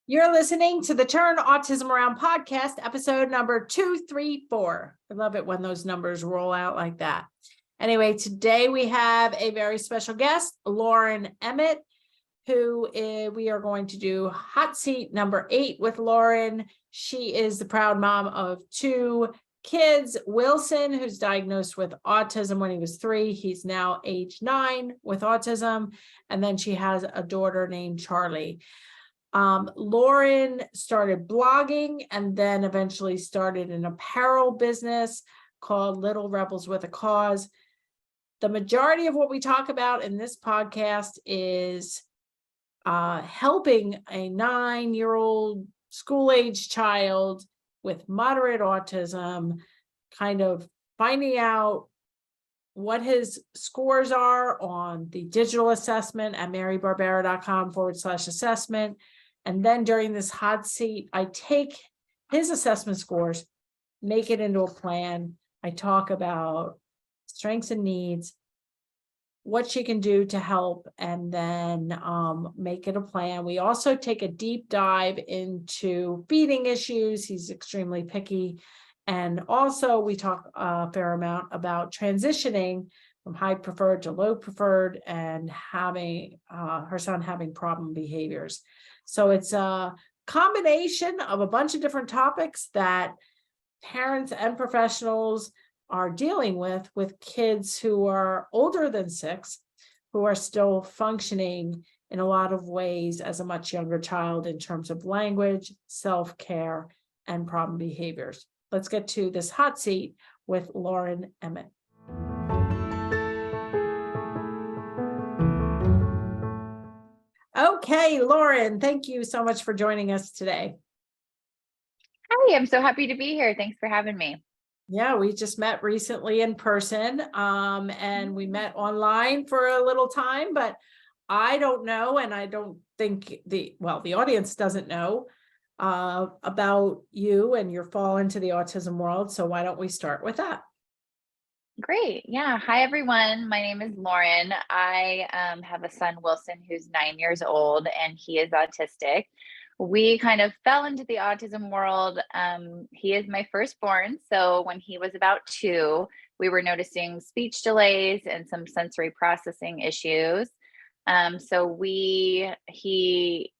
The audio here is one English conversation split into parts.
You're listening to the Turn Autism Around podcast, episode number 234. I love it when those numbers roll out like that. Anyway, today we have a very special guest, Lauren Emmett, who we are going to do hot seat number 8 with Lauren. She is the proud mom of 2 kids, Wilson, who's diagnosed with autism when he was 3. He's now age 9 with autism. And then she has a daughter named Charlie. Lauren started blogging and then eventually started an apparel business called Little Rebels with a Cause. The majority of what we talk about in this podcast is helping a 9-year-old school-age child with moderate autism, kind of finding out what his scores are on the digital assessment at marybarbera.com/assessment. And then during this hot seat, I take his assessment scores, make it into a plan. I talk about strengths and needs, what she can do to help, and then make it a plan. We also take a deep dive into feeding issues. He's extremely picky. And also we talk a fair amount about transitioning from high preferred to low preferred and having her son having problem behaviors. So it's a combination of a bunch of different topics that parents and professionals are dealing with kids who are older than 6, who are still functioning in a lot of ways as a much younger child in terms of language, self-care, and problem behaviors. Let's get to this hot seat with Lauren Emmett. Okay, Lauren, thank you so much for joining us today. Hi, I'm so happy to be here. Thanks for having me. Yeah, we just met recently in person, and we met online for a little time, but I don't know, and I don't think the audience doesn't know about you and your fall into the autism world. So why don't we start with that? Great. Yeah. Hi, everyone. My name is Lauren. I have a son, Wilson, who's 9 years old, and he is autistic. We kind of fell into the autism world. He is my firstborn. So when he was about 2, we were noticing speech delays and some sensory processing issues. He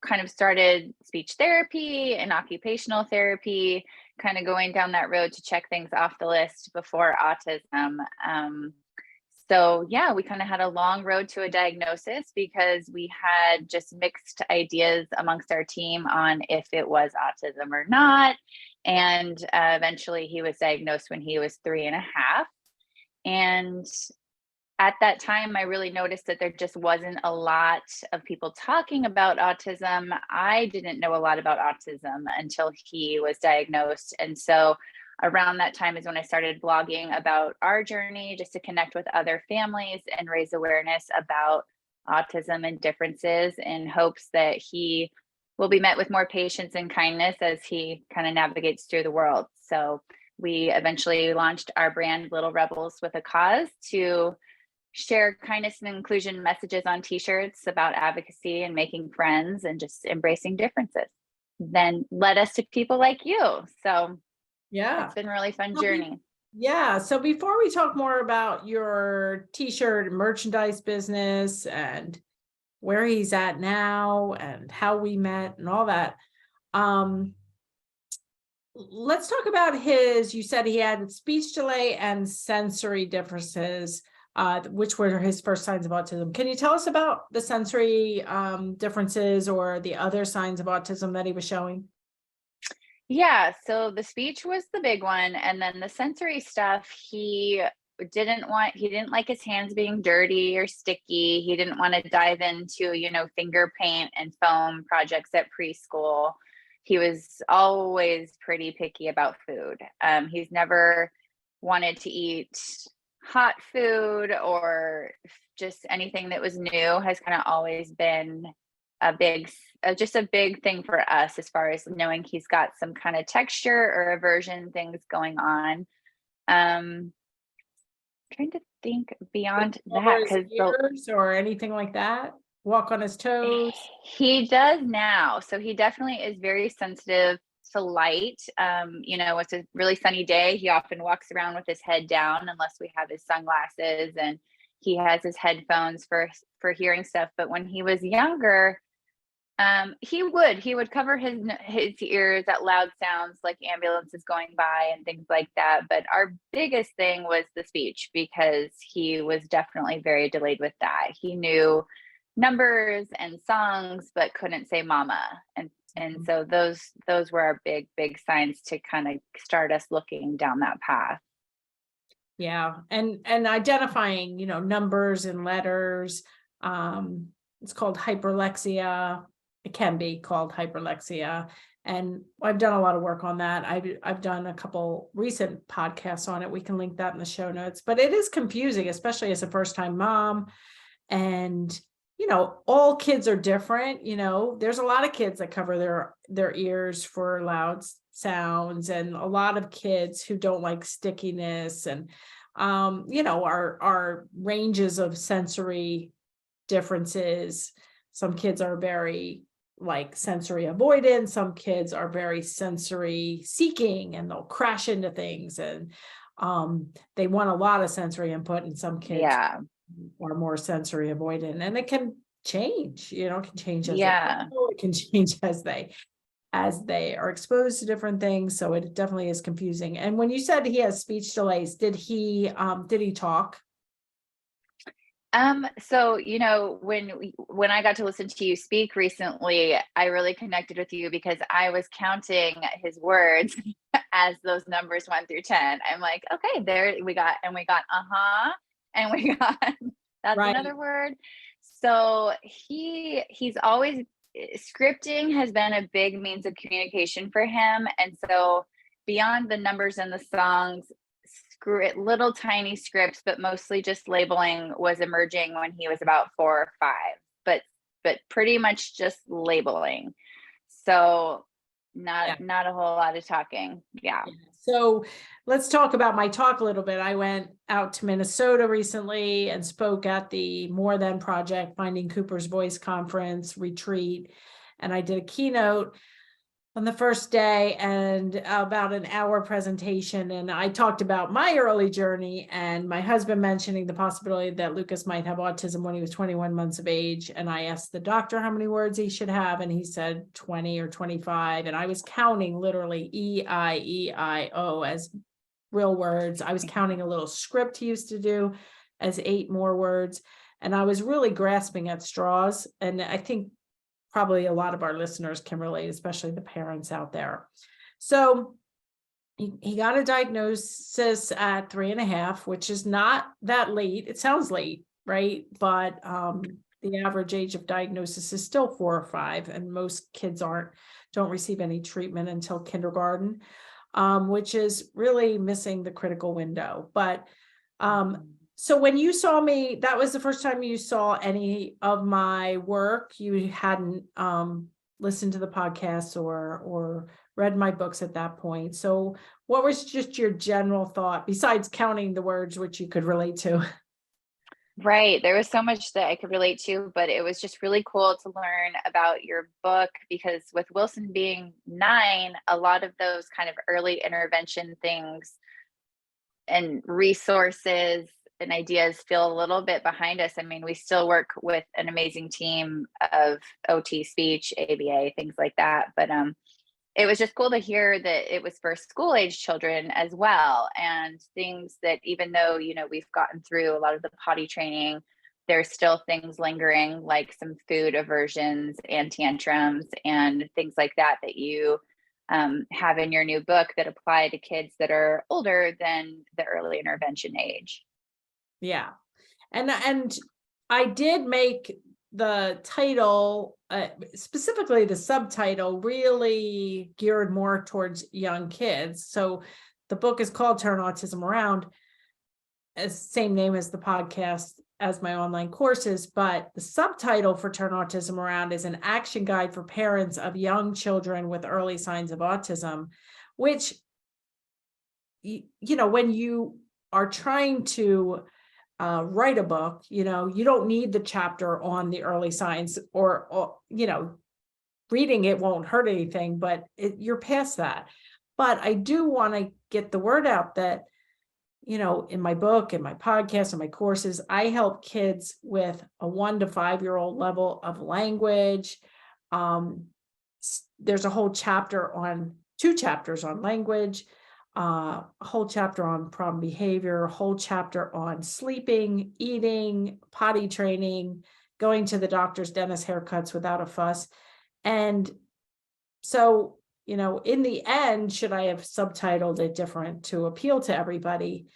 kind of started speech therapy and occupational therapy, kind of going down that road to check things off the list before autism. We kind of had a long road to a diagnosis because we had just mixed ideas amongst our team on if it was autism or not. And eventually he was diagnosed when he was 3.5. And at that time, I really noticed that there just wasn't a lot of people talking about autism. I didn't know a lot about autism until he was diagnosed. And so around that time is when I started blogging about our journey, just to connect with other families and raise awareness about autism and differences, in hopes that he will be met with more patience and kindness as he kind of navigates through the world. So we eventually launched our brand, Little Rebels with a Cause, to share kindness and inclusion messages on t-shirts about advocacy and making friends and just embracing differences. Then led us to people like you. So yeah, it's been a really fun journey. Yeah. So before we talk more about your t-shirt and merchandise business and where he's at now and how we met and all that, let's talk about you said he had speech delay and sensory differences, which were his first signs of autism. Can you tell us about the sensory differences or the other signs of autism that he was showing? Yeah, so the speech was the big one, and then the sensory stuff, he didn't like his hands being dirty or sticky. He didn't want to dive into, finger paint and foam projects at preschool. He was always pretty picky about food. He's never wanted to eat hot food or just anything that was new. Has kind of always been a big thing for us, as far as knowing he's got some kind of texture or aversion things going on. Trying to think beyond that, because or anything like that. walk on his toes? He does now. So he definitely is very sensitive to light. It's a really sunny day. He often walks around with his head down unless we have his sunglasses, and he has his headphones for hearing stuff. But when he was younger, he would cover his ears at loud sounds like ambulances going by and things like that. But our biggest thing was the speech, because he was definitely very delayed with that. He knew numbers and songs but couldn't say mama, and so those were our big signs to kind of start us looking down that path. Yeah. And identifying, numbers and letters. It's called hyperlexia. It can be called hyperlexia. And I've done a lot of work on that. I've done a couple recent podcasts on it. We can link that in the show notes, but it is confusing, especially as a first-time mom. And, all kids are different. There's a lot of kids that cover their ears for loud sounds, and a lot of kids who don't like stickiness, and, our ranges of sensory differences. Some kids are very sensory avoidant. Some kids are very sensory seeking, and they'll crash into things, and they want a lot of sensory input, and some kids are more sensory avoidant, and it can change, it can change as it can change as they are exposed to different things. So it definitely is confusing. And when you said he has speech delays, did he talk? So, when I got to listen to you speak recently, I really connected with you because I was counting his words as those numbers 1 through 10. I'm like, okay, there we got, and we got, and we got, that's Right. another word. So he's always, scripting has been a big means of communication for him. And so beyond the numbers and the songs, little tiny scripts, but mostly just labeling, was emerging when he was about 4 or 5, but pretty much just labeling. So not a whole lot of talking. Yeah. So let's talk about my talk a little bit. I went out to Minnesota recently and spoke at the More Than Project Finding Cooper's Voice conference retreat. And I did a keynote on the first day and about an hour presentation. And I talked about my early journey and my husband mentioning the possibility that Lucas might have autism when he was 21 months of age. And I asked the doctor how many words he should have, and he said 20 or 25. And I was counting literally E-I-E-I-O as real words. I was counting a little script he used to do as 8 more words. And I was really grasping at straws. And I think probably a lot of our listeners can relate, especially the parents out there. So he got a diagnosis at 3.5, which is not that late. It sounds late, right? But the average age of diagnosis is still 4 or 5, and most kids don't receive any treatment until kindergarten, which is really missing the critical window. But so when you saw me, that was the first time you saw any of my work. You hadn't listened to the podcast or read my books at that point. So what was just your general thought, besides counting the words, which you could relate to? Right. There was so much that I could relate to, but it was just really cool to learn about your book, because with Wilson being 9, a lot of those kind of early intervention things and resources and ideas feel a little bit behind us. I mean, we still work with an amazing team of OT, speech, ABA, things like that. But it was just cool to hear that it was for school age children as well. And things that, even though, we've gotten through a lot of the potty training, there's still things lingering, like some food aversions and tantrums and things like that you have in your new book that apply to kids that are older than the early intervention age. Yeah. And I did make the title, specifically the subtitle, really geared more towards young kids. So the book is called Turn Autism Around, same name as the podcast, as my online courses, but the subtitle for Turn Autism Around is an action guide for parents of young children with early signs of autism, which, when you are trying to write a book. You don't need the chapter on the early signs, or reading it won't hurt anything, but you're past that. But I do want to get the word out that, in my book, in my podcast, and my courses, I help kids with a 1 to 5-year-old level of language. There's a whole chapter on 2 chapters on language, a whole chapter on problem behavior, a whole chapter on sleeping, eating, potty training, going to the doctor's, dentist, haircuts without a fuss. And so, in the end, should I have subtitled it different to appeal to everybody?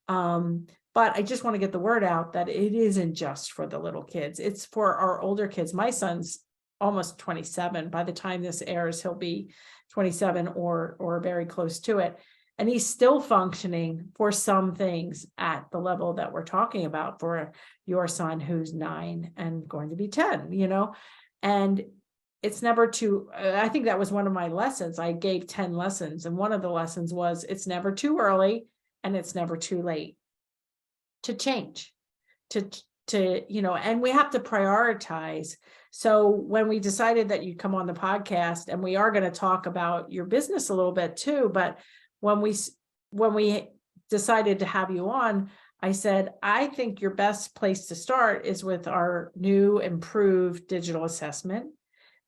But I just want to get the word out that it isn't just for the little kids. It's for our older kids. My son's almost 27. By the time this airs, he'll be 27 or very close to it. And he's still functioning for some things at the level that we're talking about for your son, who's 9 and going to be 10, and it's never too, I think that was one of my lessons. I gave 10 lessons. And one of the lessons was it's never too early and it's never too late to change, and we have to prioritize. So when we decided that you'd come on the podcast, and we are going to talk about your business a little bit too, but when we decided to have you on, I said, I think your best place to start is with our new improved digital assessment.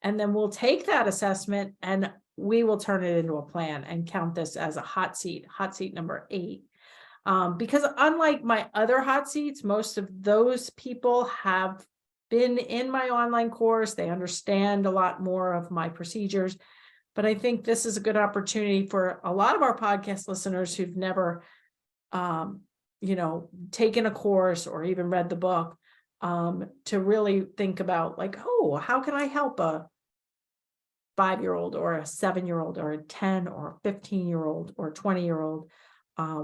And then we'll take that assessment and we will turn it into a plan and count this as a hot seat number 8. Because unlike my other hot seats, most of those people have been in my online course. They understand a lot more of my procedures. But I think this is a good opportunity for a lot of our podcast listeners who've never, taken a course or even read the book, to really think about how can I help a 5-year-old or a 7-year-old or a 10 or a 15-year-old or 20-year-old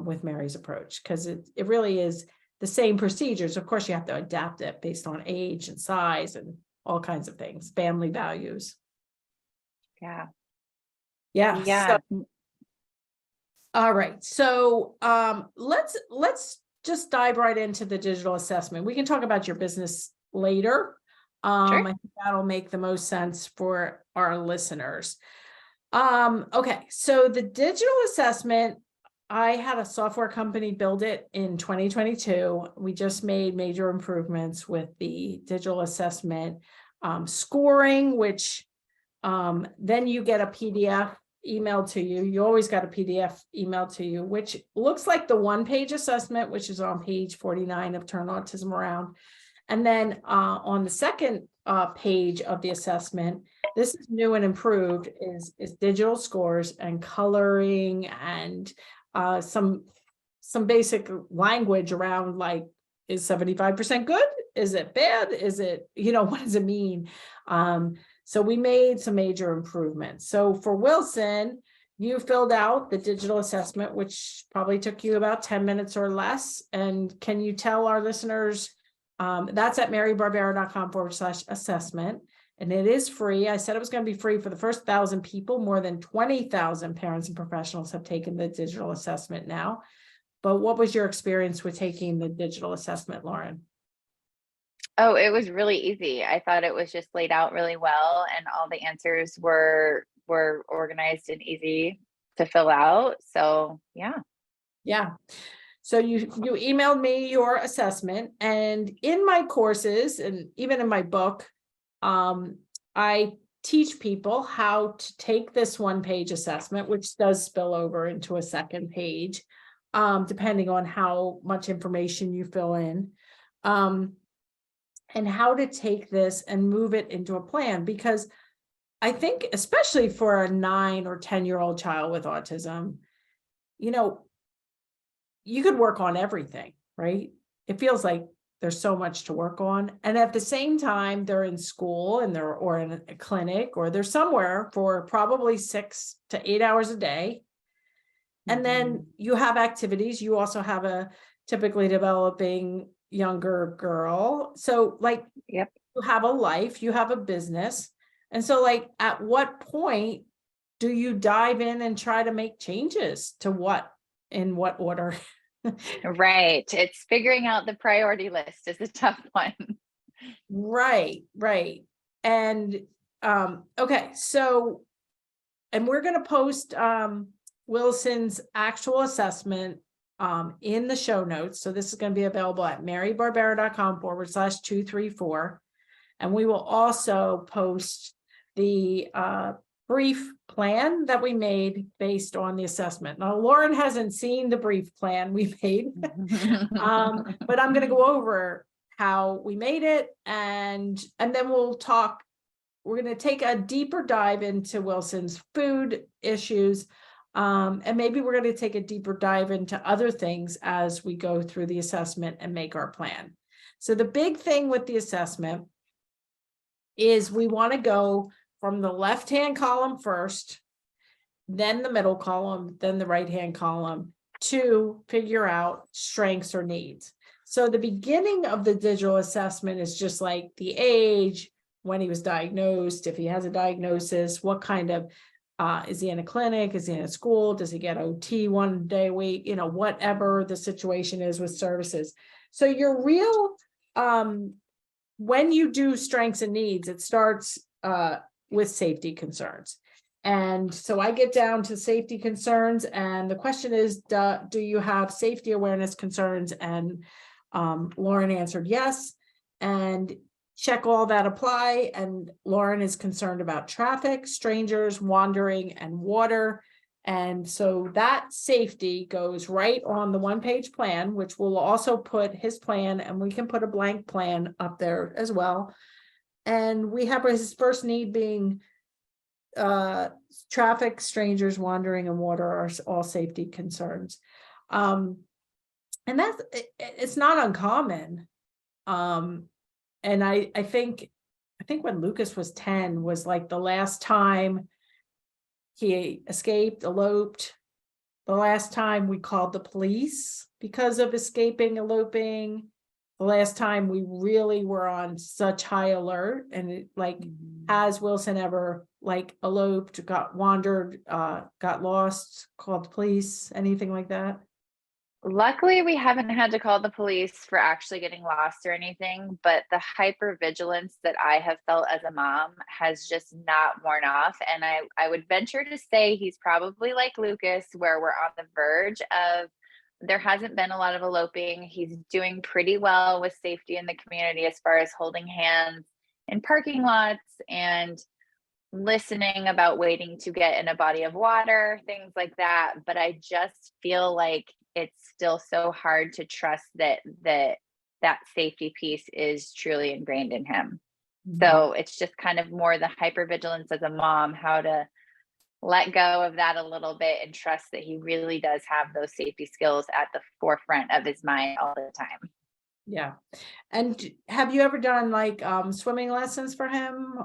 with Mary's approach, because it really is the same procedures. Of course, you have to adapt it based on age and size and all kinds of things, family values. Yeah. So, all right. So let's just dive right into the digital assessment. We can talk about your business later. Sure. I think that'll make the most sense for our listeners. Okay. So the digital assessment, I had a software company build it in 2022. We just made major improvements with the digital assessment scoring, which then you get a PDF emailed to you. You always got a PDF emailed to you, which looks like the 1-page assessment, which is on page 49 of Turn Autism Around. And then on the second page of the assessment, this is new and improved, is digital scores and coloring and some basic language around is 75% good? Is it bad? Is it, what does it mean? So we made some major improvements. So for Wilson, you filled out the digital assessment, which probably took you about 10 minutes or less. And can you tell our listeners, that's at marybarbera.com/assessment. And it is free. I said it was going to be free for the first 1,000 people. More than 20,000 parents and professionals have taken the digital assessment now. But what was your experience with taking the digital assessment, Lauren? Oh, it was really easy. I thought it was just laid out really well, and all the answers were organized and easy to fill out. So yeah. So you emailed me your assessment, and in my courses and even in my book, I teach people how to take this 1-page assessment, which does spill over into a second page, depending on how much information you fill in, and how to take this and move it into a plan. Because I think, especially for a 9 or 10-year-old child with autism, you could work on everything, right? It feels like there's so much to work on. And at the same time, they're in school and or in a clinic, or they're somewhere for probably 6 to 8 hours a day. And then you have activities. You also have a typically developing younger girl. So Yep. You have a life, you have a business. And so at what point do you dive in and try to make changes to in what order? Right. It's figuring out the priority list is a tough one. Right, right. And okay, so and we're going to post Wilson's actual assessment in the show notes. So this is going to be available at marybarbera.com/234. And we will also post the brief plan that we made based on the assessment. Now, Lauren hasn't seen the brief plan we made, but I'm going to go over how we made it, and then we'll talk. We're going to take a deeper dive into Wilson's food issues, and maybe we're going to take a deeper dive into other things as we go through the assessment and make our plan. So the big thing with the assessment is we want to go from the left-hand column first, then the middle column, then the right-hand column to figure out strengths or needs. So the beginning of the digital assessment is just like the age, when he was diagnosed, if he has a diagnosis, what kind of, is he in a clinic? Is he in a school? Does he get OT 1 day a week? You know, whatever the situation is with services. So your real, when you do strengths and needs, it starts with safety concerns. And so I get down to safety concerns, and the question is, do you have safety awareness concerns? And Lauren answered yes, and check all that apply. And Lauren is concerned about traffic, strangers, wandering, and water. And so that safety goes right on the 1-page plan, which will also put his plan, and we can put a blank plan up there as well. And we have his first need being traffic, strangers, wandering, and water are all safety concerns. And that's, it's not uncommon. And I think when Lucas was 10 was like the last time he escaped, eloped, the last time we called the police because of escaping, eloping, the last time we really were on such high alert. And it, like, has Wilson ever like eloped, got wandered, got lost, called the police, anything like that? Luckily, we haven't had to call the police for actually getting lost or anything, but the hypervigilance that I have felt as a mom has just not worn off. And I would venture to say he's probably like Lucas, where we're on the verge of, there hasn't been a lot of eloping. He's doing pretty well with safety in the community as far as holding hands in parking lots and listening about waiting to get in a body of water, things like that. But I just feel like it's still so hard to trust that safety piece is truly ingrained in him. So it's just kind of more the hypervigilance as a mom, how to let go of that a little bit and trust that he really does have those safety skills at the forefront of his mind all the time. Yeah. And have you ever done like swimming lessons for him?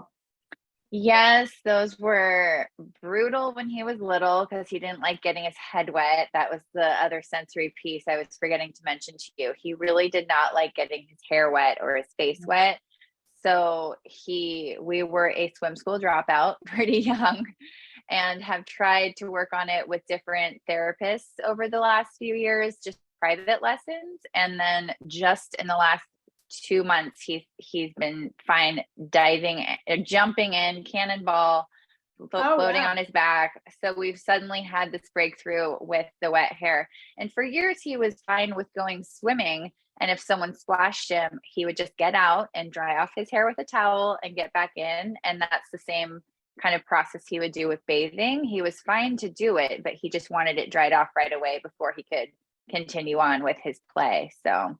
Yes, those were brutal when he was little because he didn't like getting his head wet. That was the other sensory piece I was forgetting to mention to you. He really did not like getting his hair wet or his face wet. So we were a swim school dropout pretty young, and have tried to work on it with different therapists over the last few years, just private lessons. And then just in the last 2 months, he's been fine diving, jumping in, cannonball, floating on his back. So we've suddenly had this breakthrough with the wet hair. And for years, he was fine with going swimming. And if someone splashed him, he would just get out and dry off his hair with a towel and get back in. And that's the same kind of process he would do with bathing. He was fine to do it, but he just wanted it dried off right away before he could continue on with his play. So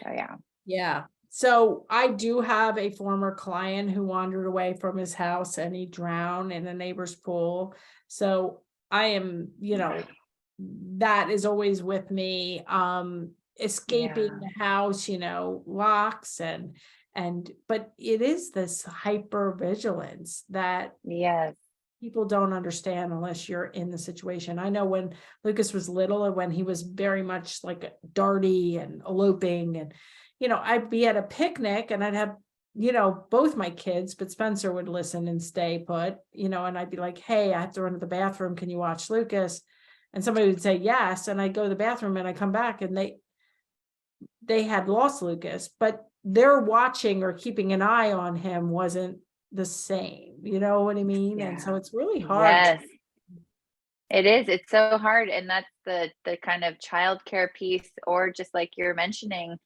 yeah. Yeah. So I do have a former client who wandered away from his house and he drowned in a neighbor's pool. So I am, that is always with me. Escaping the house, locks but it is this hyper vigilance that people don't understand unless you're in the situation. I know when Lucas was little and when he was very much like darty and eloping, and I'd be at a picnic and I'd have both my kids, but Spencer would listen and stay put, and I'd be like, hey, I have to run to the bathroom, can you watch Lucas? And somebody would say yes, and I'd go to the bathroom and I come back and they had lost Lucas, but their watching or keeping an eye on him wasn't the same. You know what I mean? And so it's really hard. Yes, it is. It's so hard. And that's the kind of childcare piece, or just like you're mentioning,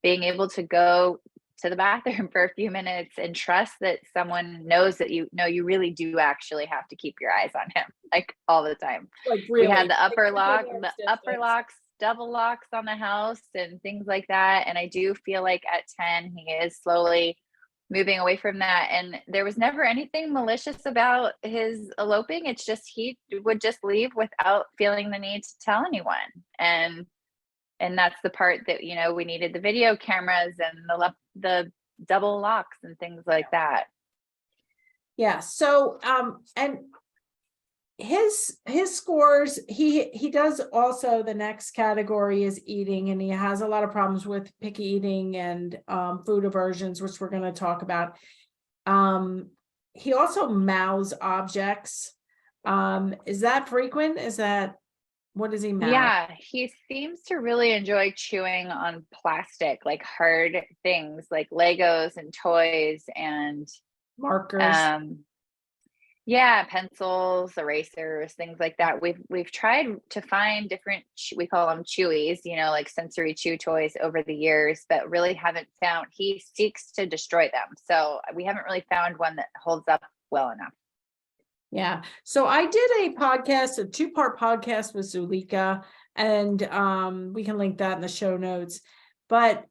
being able to go to the bathroom for a few minutes and trust that someone knows that you really do actually have to keep your eyes on him, like all the time. Like We really, had the upper like, locks, double locks on the house and things like that. And I do feel like at 10, he is slowly moving away from that. And there was never anything malicious about his eloping. It's just he would just leave without feeling the need to tell anyone. And that's the part that, you know, we needed the video cameras and the double locks and things like that. Yeah. So, and his scores, he does also, the next category is eating, and he has a lot of problems with picky eating and food aversions, which we're going to talk about. He also mouths objects. Is that frequent? What does he mouth? Yeah, he seems to really enjoy chewing on plastic, like hard things like Legos and toys and Markers. Yeah, pencils, erasers, things like that. We've tried to find different, we call them chewies, you know, like sensory chew toys over the years, but really haven't found, he seeks to destroy them. So we haven't really found one that holds up well enough. Yeah. So I did a 2-part podcast with Zulika, and we can link that in the show notes. But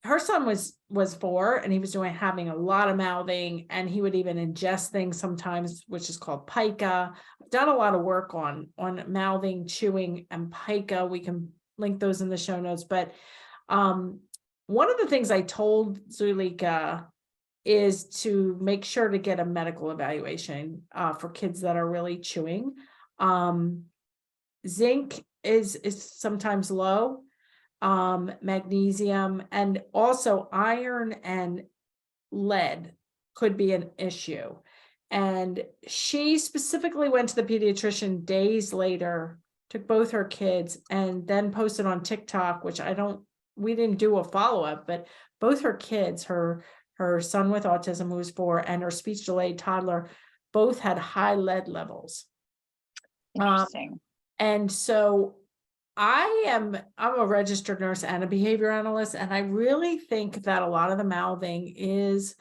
her son was 4, and he was having a lot of mouthing, and he would even ingest things sometimes, which is called pica. I've done a lot of work on mouthing, chewing, and pica. We can link those in the show notes. But one of the things I told Zulika is to make sure to get a medical evaluation for kids that are really chewing. Zinc is sometimes low, magnesium, and also iron and lead could be an issue. And she specifically went to the pediatrician days later, took both her kids, and then posted on TikTok, which we didn't do a follow-up, but both her kids, her son with autism, who was 4, and her speech delayed toddler, both had high lead levels. Interesting. And so I'm a registered nurse and a behavior analyst, and I really think that a lot of the mouthing is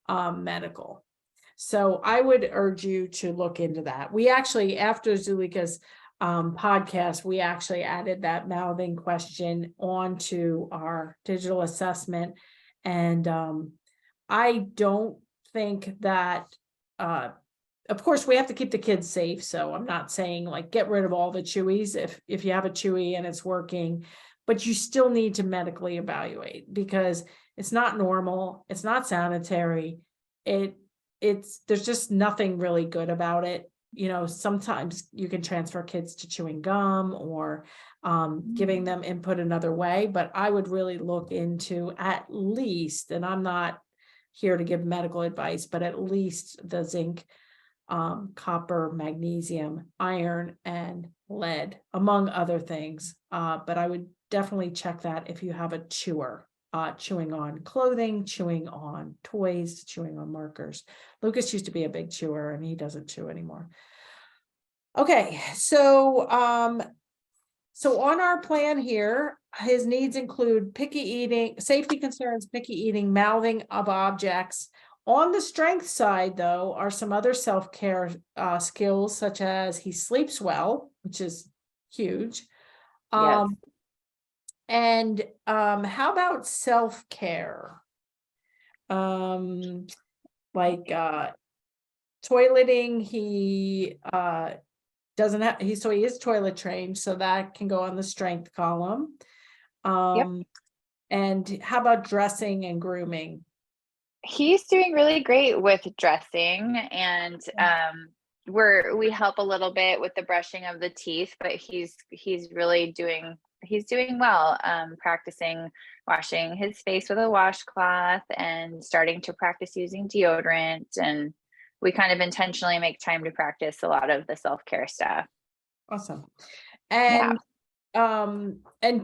medical. So I would urge you to look into that. We actually, after Zulika's podcast, we actually added that mouthing question onto our digital assessment. And I don't think that, of course, we have to keep the kids safe. So I'm not saying like get rid of all the chewies if you have a chewy and it's working, but you still need to medically evaluate, because it's not normal. It's not sanitary. There's just nothing really good about it. You know, sometimes you can transfer kids to chewing gum or giving them input another way, but I would really look into at least, and I'm not here to give medical advice, but at least the zinc, copper, magnesium, iron, and lead, among other things. But I would definitely check that if you have a chewer, chewing on clothing, chewing on toys, chewing on markers. Lucas used to be a big chewer, and he doesn't chew anymore. Okay, so on our plan here, his needs include picky eating, safety concerns, picky eating, mouthing of objects. On the strength side, though, are some other self-care skills, such as he sleeps well, which is huge. Yes. And how about self-care? Like toileting, he doesn't have, he is toilet trained, so that can go on the strength column. And how about dressing and grooming? He's doing really great with dressing, and we help a little bit with the brushing of the teeth, but he's really doing well, practicing washing his face with a washcloth and starting to practice using deodorant. And we kind of intentionally make time to practice a lot of the self-care stuff. Awesome. And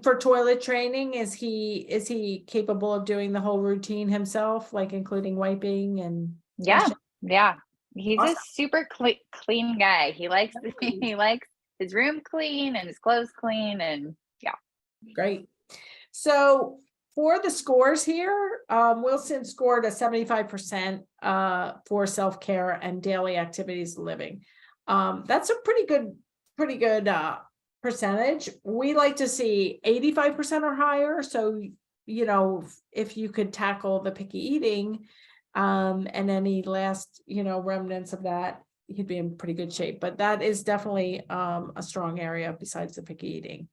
for toilet training, is he capable of doing the whole routine himself, like including wiping and Yeah. Yeah. He's a Awesome. super clean guy. He likes he likes his room clean and his clothes clean, and yeah. Great. So for the scores here, Wilson scored a 75% for self-care and daily activities of living. That's a pretty good percentage. We like to see 85% or higher. So, you know, if you could tackle the picky eating, and any last, remnants of that, he'd be in pretty good shape. But that is definitely a strong area besides the picky eating.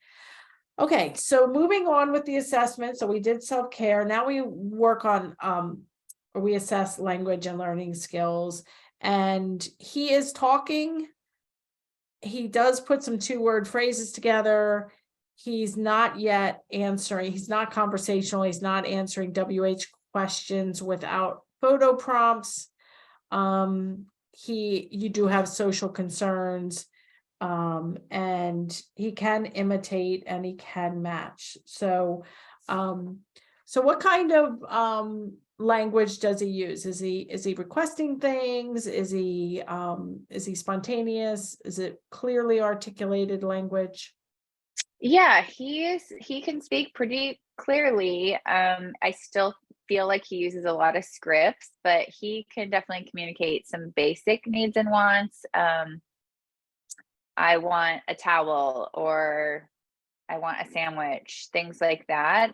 Okay, so moving on with the assessment. So we did self-care. Now we work on, or we assess language and learning skills. And he is talking. He does put some 2-word phrases together. He's not yet answering. He's not conversational. He's not answering WH questions without photo prompts. You do have social concerns. And he can imitate and he can match. So what kind of language does he use? Is he requesting things? Is he spontaneous? Is it clearly articulated language? Yeah, he can speak pretty clearly. I still feel like he uses a lot of scripts, but he can definitely communicate some basic needs and wants. I want a towel, or I want a sandwich, things like that.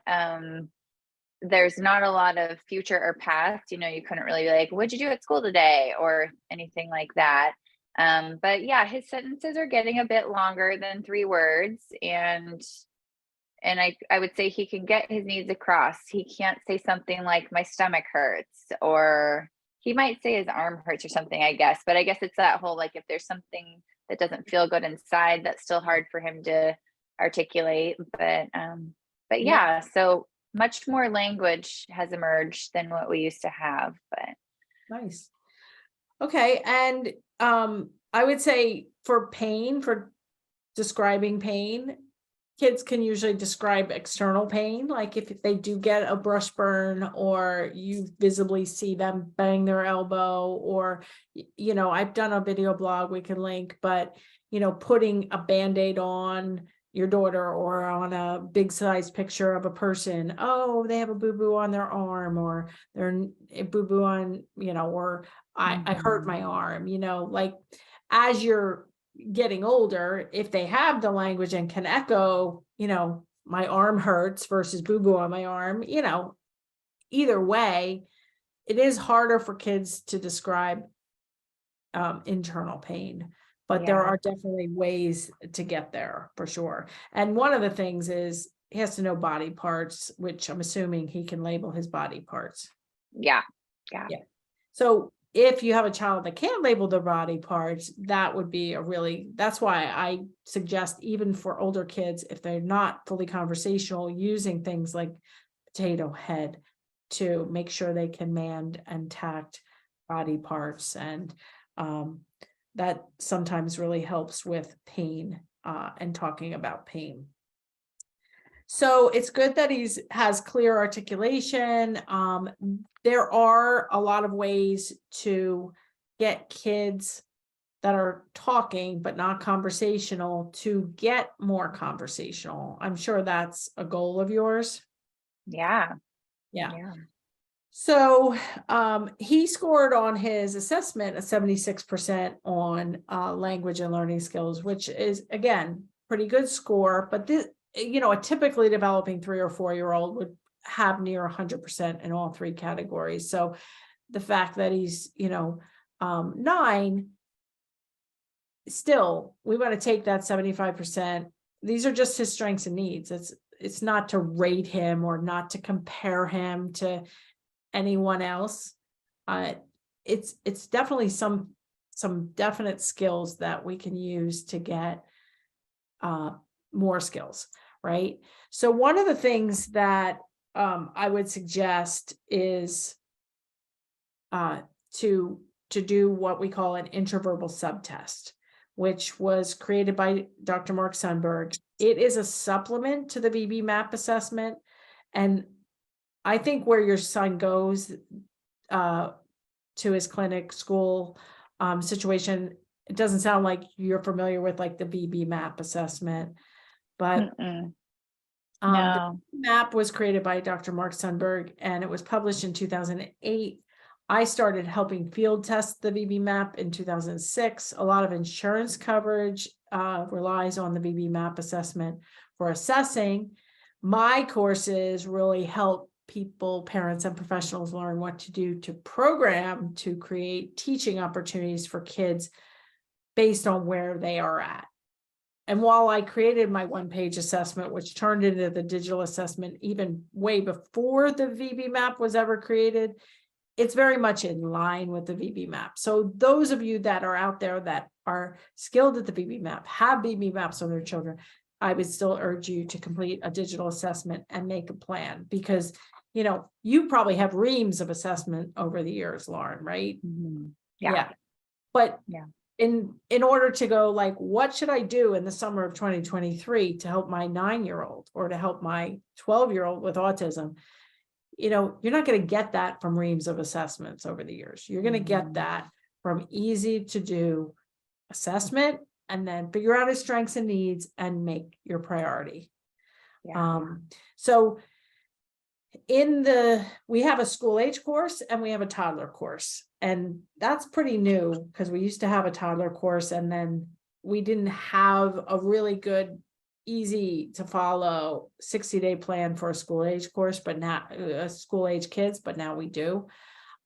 There's not a lot of future or past, you couldn't really be like, what'd you do at school today, or anything like that. But yeah, his sentences are getting a bit longer than 3 words, and I would say he can get his needs across. He can't say something like my stomach hurts, or he might say his arm hurts or something, I guess. But I guess it's that whole, like, if there's something that doesn't feel good inside, that's still hard for him to articulate. But yeah, so much more language has emerged than what we used to have. But Nice. Okay, and I would say for describing pain, kids can usually describe external pain, like if they do get a brush burn, or you visibly see them bang their elbow, or I've done a video blog we can link, but putting a Band-Aid on your daughter, or on a big size picture of a person, oh, they have a boo-boo on their arm, or they're a boo-boo on, or I hurt my arm, like, as you're getting older, if they have the language and can echo, my arm hurts versus boo-boo on my arm, either way, it is harder for kids to describe internal pain, but there are definitely ways to get there for sure. And one of the things is he has to know body parts, which I'm assuming he can label his body parts. Yeah. So if you have a child that can't label their body parts, that would be that's why I suggest, even for older kids, if they're not fully conversational, using things like potato head to make sure they can command and tact body parts. And that sometimes really helps with pain and talking about pain. So it's good that has clear articulation. There are a lot of ways to get kids that are talking but not conversational to get more conversational. I'm sure that's a goal of yours. Yeah. So he scored on his assessment a 76% on language and learning skills, which is, again, pretty good score. But this, a typically developing 3 or 4-year-old would have near 100% in all 3 categories. So the fact that he's, 9, still, we want to take that 75%. These are just his strengths and needs. It's not to rate him or not to compare him to anyone else. It's definitely some definite skills that we can use to get more skills, right? So one of the things that I would suggest is to do what we call an intraverbal subtest, which was created by Dr. Mark Sundberg. It is a supplement to the VB MAP assessment. And I think where your son goes to his clinic, school situation, it doesn't sound like you're familiar with like the VB MAP assessment, but No. the map was created by Dr. Mark Sundberg, and it was published in 2008. I started helping field test the VB map in 2006. A lot of insurance coverage relies on the VB map assessment for assessing. My courses really help people, parents, and professionals learn what to do to program to create teaching opportunities for kids based on where they are at. And while I created my one-page assessment, which turned into the digital assessment even way before the VB map was ever created, it's very much in line with the VB map. So those of you that are out there that are skilled at the VB map, have VB maps on their children, I would still urge you to complete a digital assessment and make a plan, because you probably have reams of assessment over the years, Lauren, right? Mm-hmm. Yeah. But yeah. In order to go like, what should I do in the summer of 2023 to help my 9-year-old or to help my 12-year-old with autism? You're not going to get that from reams of assessments over the years. You're going to get that from easy to do assessment, and then figure out his strengths and needs and make your priority. So we have a school age course and we have a toddler course, and that's pretty new because we used to have a toddler course, and then we didn't have a really good, easy to follow 60-day plan for a school age course, but now school age kids, but now we do.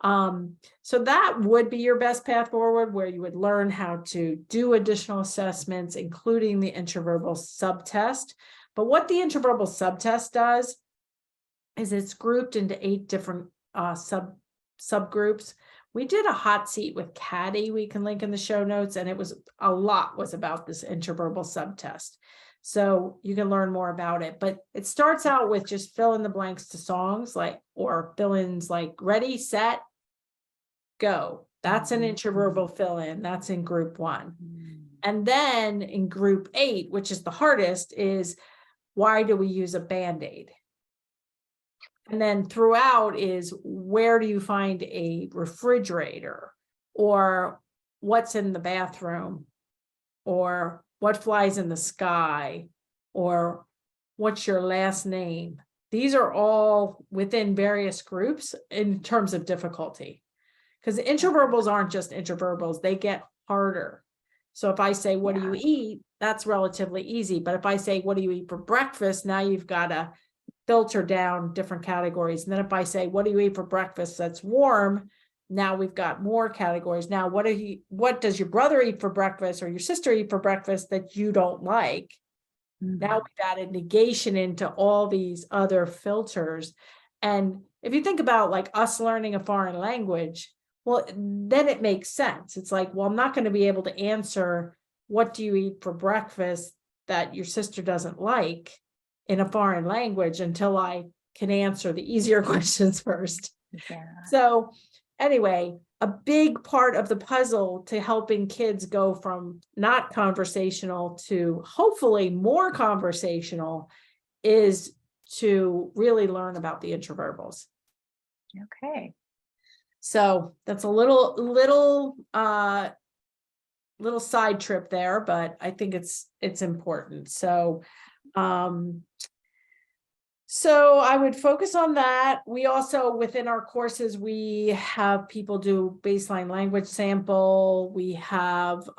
So that would be your best path forward, where you would learn how to do additional assessments, including the intraverbal subtest. But what the intraverbal subtest does is it's grouped into 8 different subgroups. We did a hot seat with Caddy, we can link in the show notes, and it was about this intraverbal subtest. So you can learn more about it, but it starts out with just fill in the blanks to songs, or fill-ins like ready, set, go. That's an intraverbal fill-in. That's in group 1. And then in group 8, which is the hardest, is why do we use a Band-Aid? And then throughout is, where do you find a refrigerator, or what's in the bathroom, or what flies in the sky, or what's your last name? These are all within various groups in terms of difficulty, because intraverbals aren't just intraverbals, they get harder. So if I say, what do you eat? That's relatively easy. But if I say, what do you eat for breakfast? Now you've got to filter down different categories. And then if I say, what do you eat for breakfast that's warm? Now we've got more categories. Now, what does your brother eat for breakfast, or your sister eat for breakfast that you don't like? Now we've added negation into all these other filters. And if you think about like us learning a foreign language, well, then it makes sense. It's like, well, I'm not going to be able to answer what do you eat for breakfast that your sister doesn't like in a foreign language until I can answer the easier questions first. So anyway, a big part of the puzzle to helping kids go from not conversational to hopefully more conversational is to really learn about the intraverbals. Okay. So that's a little side trip there, but I think it's important. So I would focus on that. We also, within our courses, we have people do baseline language sample. We have,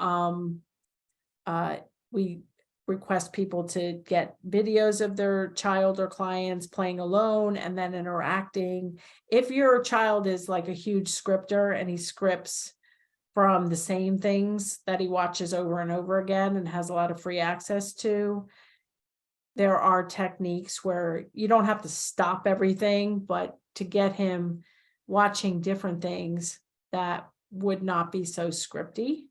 we request people to get videos of their child or clients playing alone and then interacting. If your child is like a huge scripter and he scripts from the same things that he watches over and over again and has a lot of free access to, there are techniques where you don't have to stop everything, but to get him watching different things that would not be so scripty.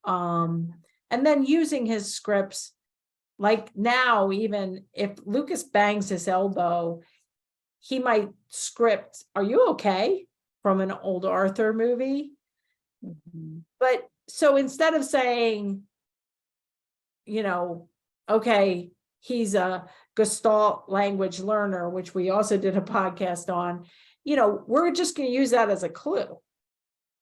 And then using his scripts, like now, even if Lucas bangs his elbow, he might script, "Are you okay?" from an old Arthur movie. But so instead of saying, okay, he's a Gestalt language learner, which we also did a podcast on, we're just going to use that as a clue.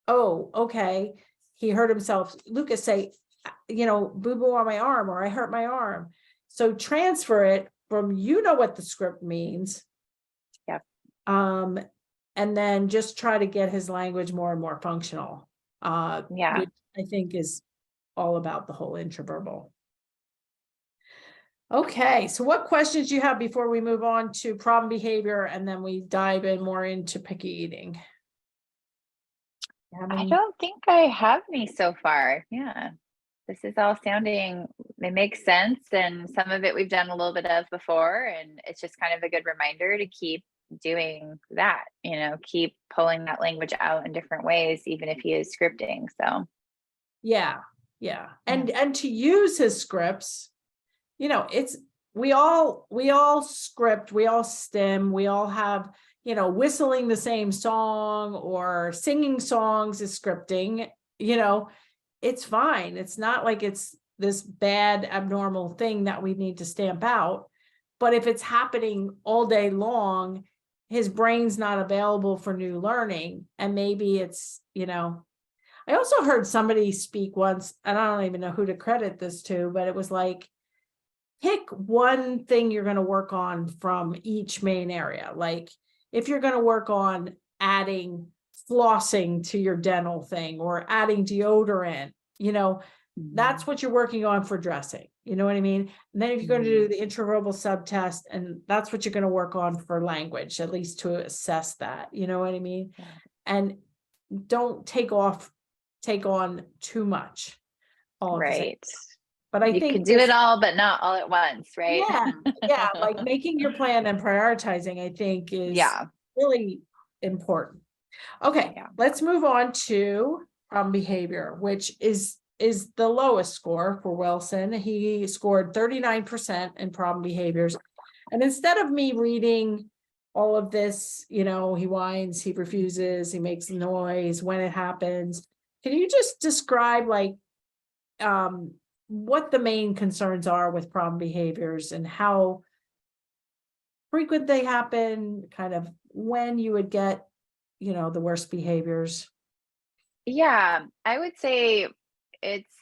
Oh, okay. He hurt himself. Lucas say, boo-boo on my arm, or I hurt my arm. So transfer it from, what the script means. Yep. And then just try to get his language more and more functional. Which I think is all about the whole intraverbal. Okay, so what questions do you have before we move on to problem behavior, and then we dive in more into picky eating? I don't think I have any so far. Yeah, this is all sounding, it makes sense. And some of it we've done a little bit of before. And it's just kind of a good reminder to keep doing that, keep pulling that language out in different ways, even if he is scripting. So yeah. And to use his scripts, it's, we all script, we all stim, we all have, whistling the same song or singing songs is scripting, it's fine. It's not like it's this bad abnormal thing that we need to stamp out. But if it's happening all day long, his brain's not available for new learning. And maybe it's, I also heard somebody speak once, and I don't even know who to credit this to, but it was like, pick one thing you're going to work on from each main area. Like if you're going to work on adding flossing to your dental thing or adding deodorant, that's what you're working on for dressing. You know what I mean? And then if you're going to do the intraverbal subtest, and that's what you're going to work on for language, at least to assess that. You know what I mean? Yeah. And don't take on too much. Right. But I think you can do it all, but not all at once, right? Yeah. Like making your plan and prioritizing, I think is really important. Okay, let's move on to problem behavior, which is the lowest score for Wilson. He scored 39% in problem behaviors. And instead of me reading all of this, he whines, he refuses, he makes noise when it happens. Can you just describe what the main concerns are with problem behaviors and how frequent they happen, kind of when you would get, the worst behaviors? Yeah, I would say it's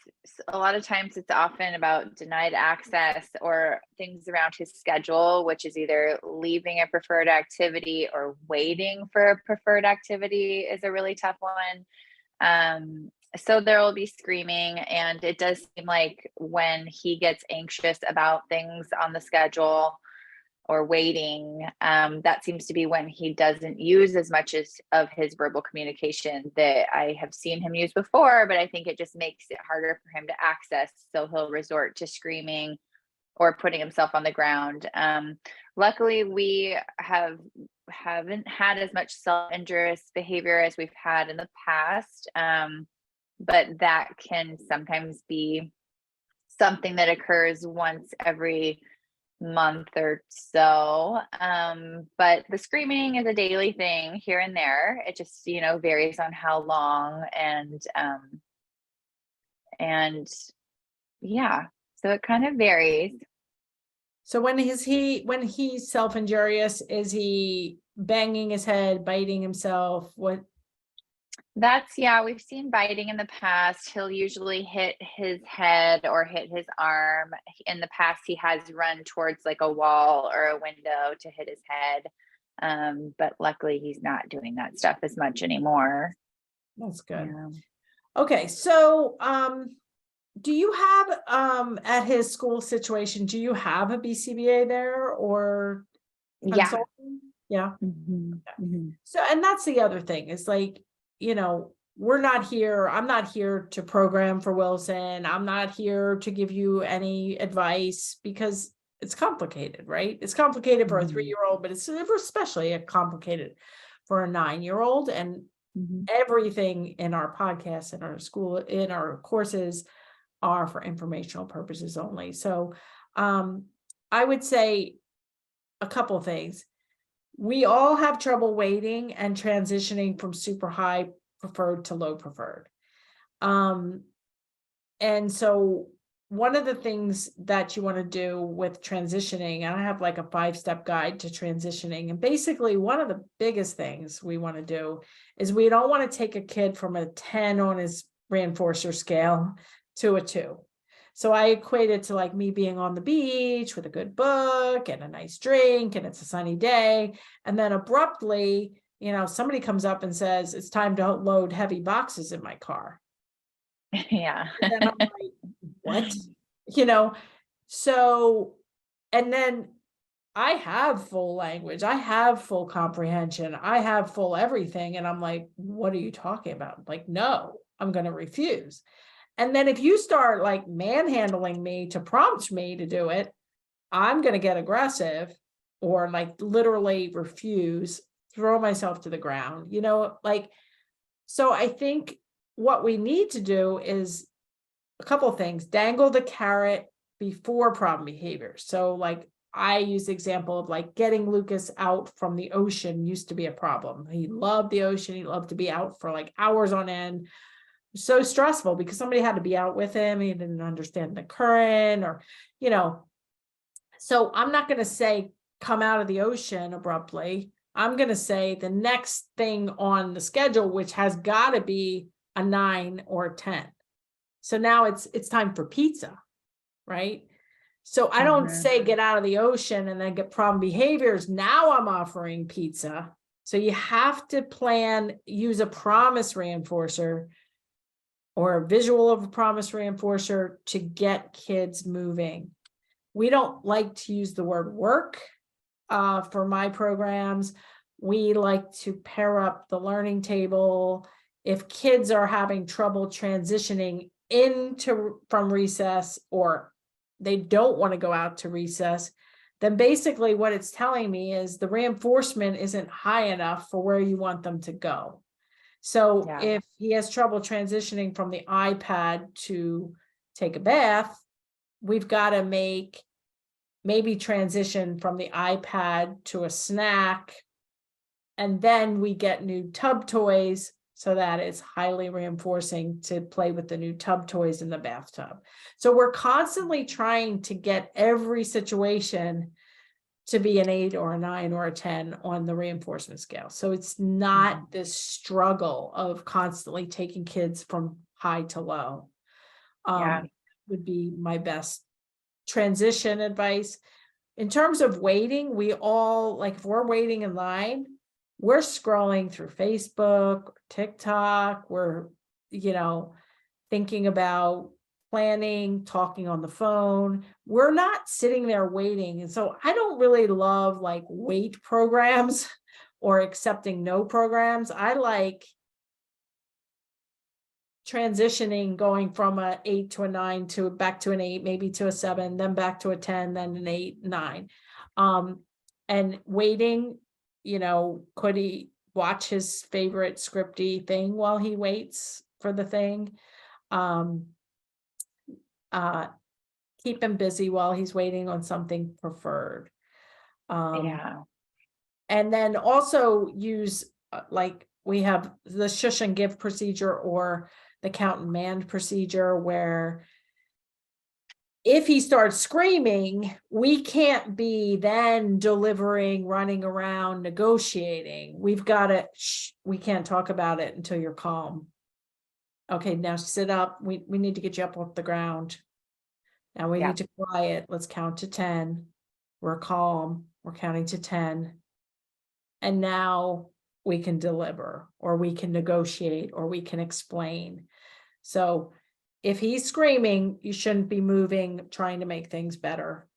a lot of times it's often about denied access or things around his schedule, which is either leaving a preferred activity or waiting for a preferred activity is a really tough one. So there will be screaming, and it does seem like when he gets anxious about things on the schedule or waiting, that seems to be when he doesn't use as much of his verbal communication that I have seen him use before, but I think it just makes it harder for him to access. So he'll resort to screaming or putting himself on the ground. Luckily, we haven't had as much self-injurious behavior as we've had in the past. But that can sometimes be something that occurs once every month or so. But the screaming is a daily thing here and there. It just, varies on how long and yeah, so it kind of varies. So when he's self-injurious, is he banging his head, biting himself? What? We've seen biting in the past. He'll usually hit his head or hit his arm. In the past, he has run towards like a wall or a window to hit his head. But luckily he's not doing that stuff as much anymore. That's good. Yeah. Okay. So, do you have, at his school situation, do you have a BCBA there or? Consulting? Yeah. Mm-hmm. Mm-hmm. So, and that's the other thing is like, I'm not here to program for Wilson. I'm not here to give you any advice because it's complicated, right? It's complicated for a 3-year-old, but it's especially complicated for a 9-year-old. And everything in our podcast, in our school, in our courses are for informational purposes only. So I would say a couple of things. We all have trouble waiting and transitioning from super high preferred to low preferred. And so one of the things that you want to do with transitioning, I have like a 5-step guide to transitioning. And basically one of the biggest things we want to do is we don't want to take a kid from a 10 on his reinforcer scale to a 2. So I equate it to like me being on the beach with a good book and a nice drink, and it's a sunny day. And then abruptly, somebody comes up and says, it's time to load heavy boxes in my car. Yeah. And then I'm like, what? So, and then I have full language, I have full comprehension, I have full everything. And I'm like, what are you talking about? Like, no, I'm going to refuse. And then if you start like manhandling me to prompt me to do it, I'm going to get aggressive or like literally refuse, throw myself to the ground, so I think what we need to do is a couple of things: dangle the carrot before problem behavior. So like I use the example of like getting Lucas out from the ocean used to be a problem. He loved the ocean. He loved to be out for like hours on end. So stressful because somebody had to be out with him. He didn't understand the current so I'm not going to say come out of the ocean abruptly. I'm going to say the next thing on the schedule, which has got to be a 9 or a 10. So now it's time for pizza, right? So I don't say get out of the ocean and then get problem behaviors. Now I'm offering pizza. So you have to plan, use a promise reinforcer or a visual of a promise reinforcer to get kids moving. We don't like to use the word work for my programs. We like to pair up the learning table. If kids are having trouble transitioning from recess, or they don't want to go out to recess, then basically what it's telling me is the reinforcement isn't high enough for where you want them to go. So if he has trouble transitioning from the iPad to take a bath, we've got to maybe transition from the iPad to a snack. And then we get new tub toys so that it's highly reinforcing to play with the new tub toys in the bathtub. So we're constantly trying to get every situation to be an 8 or a 9 or a 10 on the reinforcement scale. So it's not this struggle of constantly taking kids from high to low. Would be my best transition advice. In terms of waiting, we all, like if we're waiting in line, we're scrolling through Facebook, TikTok, we're, thinking about planning, talking on the phone. We're not sitting there waiting. And so I don't really love like wait programs or accepting no programs. I like transitioning, going from an 8 to a 9 to back to an 8, maybe to a 7, then back to a 10, then an 8, 9. And waiting, could he watch his favorite scripty thing while he waits for the thing? Keep him busy while he's waiting on something preferred. And then also use like we have the shush and give procedure or the count and mand procedure, where if he starts screaming, we can't be then delivering, running around, negotiating. We've got to, we can't talk about it until you're calm. Okay, now sit up. We need to get you up off the ground. Now we need to quiet. Let's count to 10. We're calm. We're counting to 10. And now we can deliver, or we can negotiate, or we can explain. So if he's screaming, you shouldn't be moving, trying to make things better.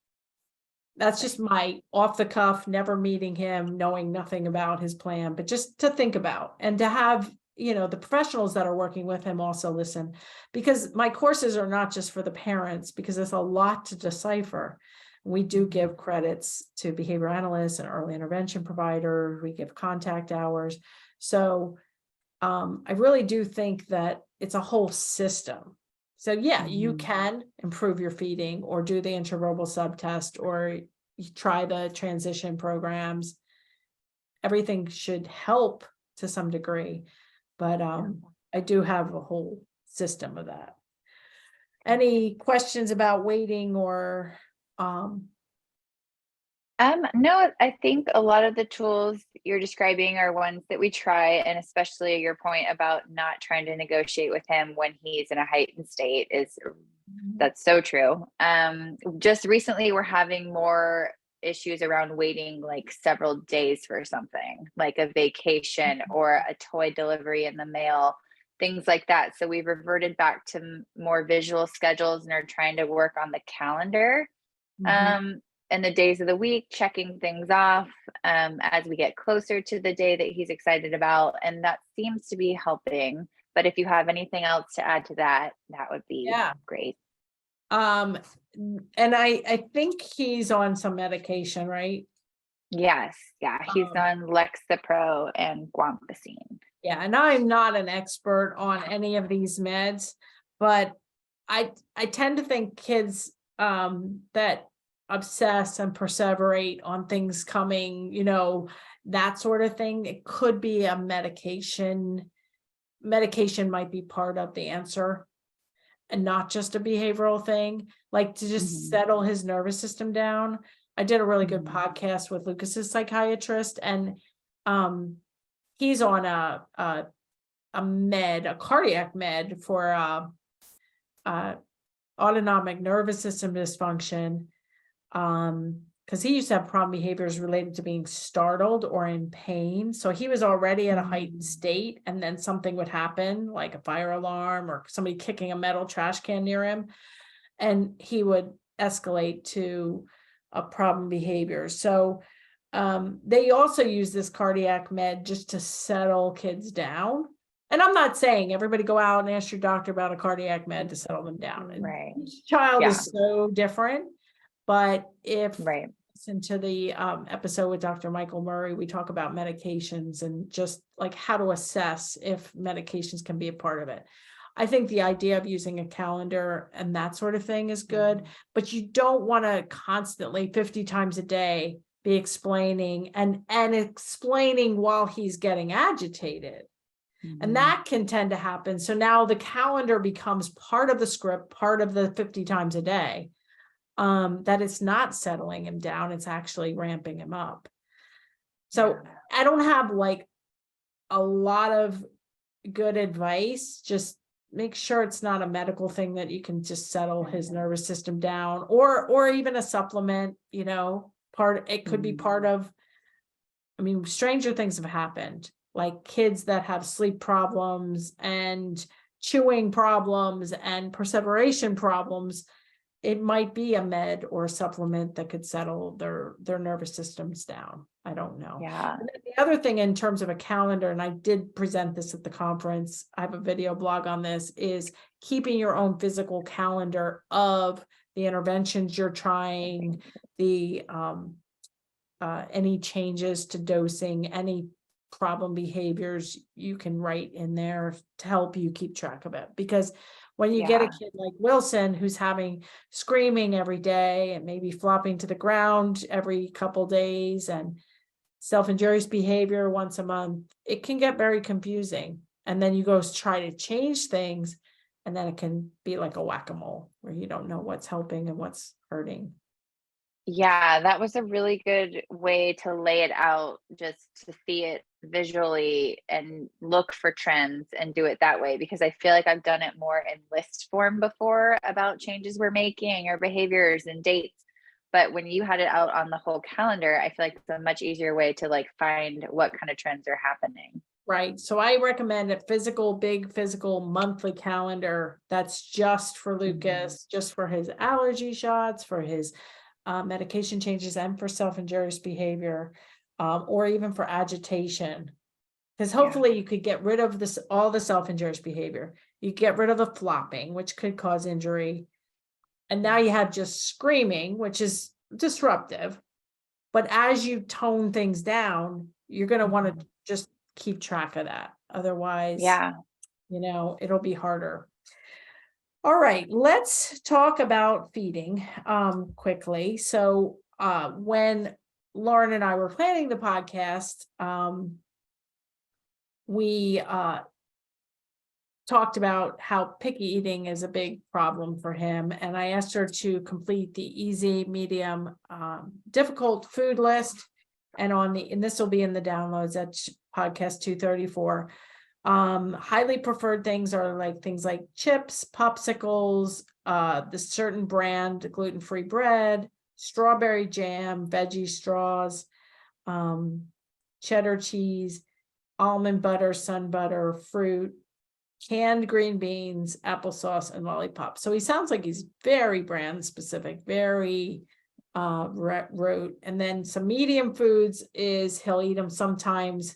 That's just my off the cuff, never meeting him, knowing nothing about his plan, but just to think about and to have, the professionals that are working with him also listen, because my courses are not just for the parents, because there's a lot to decipher. We do give credits to behavior analysts and early intervention providers. We give contact hours. So I really do think that it's a whole system. So you can improve your feeding or do the intraverbal subtest or you try the transition programs. Everything should help to some degree, but I do have a whole system of that. Any questions about waiting or, No, I think a lot of the tools you're describing are ones that we try, and especially your point about not trying to negotiate with him when he's in a heightened state is that's so true. Just recently we're having more issues around waiting like several days for something, like a vacation or a toy delivery in the mail, things like that. So we've reverted back to more visual schedules and are trying to work on the calendar. And the days of the week, checking things off as we get closer to the day that he's excited about. And that seems to be helping. But if you have anything else to add to that, that would be yeah. great. And I think he's on some medication, right? Yes. Yeah. He's on Lexapro and Guampicine. Yeah. And I'm not an expert on any of these meds, but I tend to think kids that obsess and perseverate on things coming, that sort of thing, it could be a medication might be part of the answer and not just a behavioral thing, like to just settle his nervous system down. I did a really good podcast with Lucas's psychiatrist, and he's on a cardiac med for autonomic nervous system dysfunction, because he used to have problem behaviors related to being startled or in pain. So he was already at a heightened state, and then something would happen, like a fire alarm or somebody kicking a metal trash can near him, and he would escalate to a problem behavior. So they also use this cardiac med just to settle kids down. And I'm not saying everybody go out and ask your doctor about a cardiac med to settle them down. And Right. each child is so different. But if listen to the episode with Dr. Michael Murray, we talk about medications and just like how to assess if medications can be a part of it. I think the idea of using a calendar and that sort of thing is good, but you don't want to constantly 50 times a day be explaining and explaining while he's getting agitated. And that can tend to happen. So now the calendar becomes part of the script, part of the 50 times a day. That it's not settling him down, it's actually ramping him up. So I don't have like a lot of good advice. Just make sure it's not a medical thing that you can just settle his nervous system down, or even a supplement, it could be part of, stranger things have happened, like kids that have sleep problems and chewing problems and perseveration problems. It might be a med or a supplement that could settle their nervous systems down. I don't know. Yeah. And then the other thing in terms of a calendar, and I did present this at the conference, I have a video blog on this, is keeping your own physical calendar of the interventions you're trying, the any changes to dosing, any problem behaviors you can write in there to help you keep track of it. Because when you get a kid like Wilson who's having screaming every day and maybe flopping to the ground every couple days and self-injurious behavior once a month, it can get very confusing. And then you go try to change things, and then it can be like a whack-a-mole where you don't know what's helping and what's hurting. Yeah, that was a really good way to lay it out, just to see it visually and look for trends and do it that way, because I feel like I've done it more in list form before about changes we're making or behaviors and dates. But when you had it out on the whole calendar, I feel like it's a much easier way to like find what kind of trends are happening. Right. So I recommend a big physical monthly calendar that's just for Lucas, just for his allergy shots, for his medication changes, and for self-injurious behavior, or even for agitation. Because hopefully you could get rid of all the self-injurious behavior. You get rid of the flopping, which could cause injury. And now you have just screaming, which is disruptive. But as you tone things down, you're going to want to just keep track of that. Otherwise, it'll be harder. All right, let's talk about feeding quickly. So when Lauren and I were planning the podcast, we talked about how picky eating is a big problem for him. And I asked her to complete the easy, medium, difficult food list. And this will be in the downloads at podcast 234. Highly preferred things are like things like chips, popsicles, the certain brand gluten-free bread, strawberry jam, veggie straws, cheddar cheese, almond butter, sun butter, fruit, canned green beans, applesauce, and lollipops. So he sounds like he's very brand specific, very rote. And then some medium foods is he'll eat them sometimes